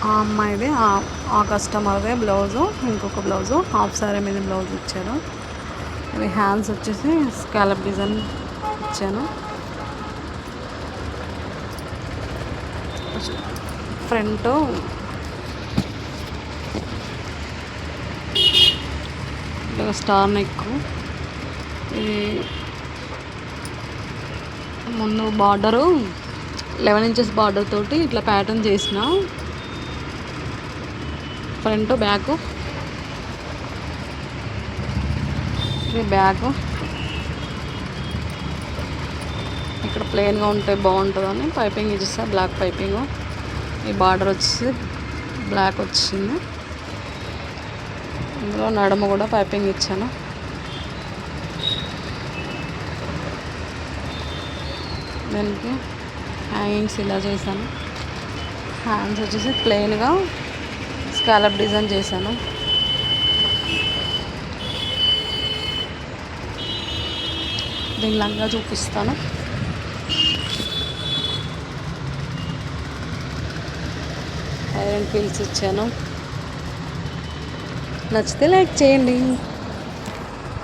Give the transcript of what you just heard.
ఆ అమ్మాయిది ఆ కస్టమర్దే బ్లౌజు, ఇంకొక బ్లౌజు హాఫ్ సారీ మీద బ్లౌజ్ ఇచ్చారు. ఇవి హ్యాండ్స్ వచ్చేసి స్కాలప్ డిజైన్ ఇచ్చాను. ఫ్రంట్ స్టార్ నెక్, ఇది ముందు బార్డరు 11 ఇంచెస్ బార్డర్ తోటి ఇట్లా ప్యాటర్న్ చేసిన. ఫ్రంట్ బ్యాక్, ఇది బ్యాక్. ఇక్కడ ప్లెయిన్గా ఉంటే బాగుంటుందని పైపింగ్ ఇచ్చేస్తా, బ్లాక్ పైపింగ్. ఈ బార్డర్ వచ్చేసి బ్లాక్ వచ్చింది. ఇందులో నడుము కూడా పైపింగ్ ఇచ్చాను. దానికి హ్యాంగింగ్స్ ఇలా చేశాను. హ్యాండ్స్ వచ్చేసి ప్లెయిన్గా స్కాలప్ డిజైన్ చేశాను. దీని లంగా చూపిస్తాను. ఐరన్ పీల్స్ ఇచ్చాను. నచ్చితే లైక్ చేయండి.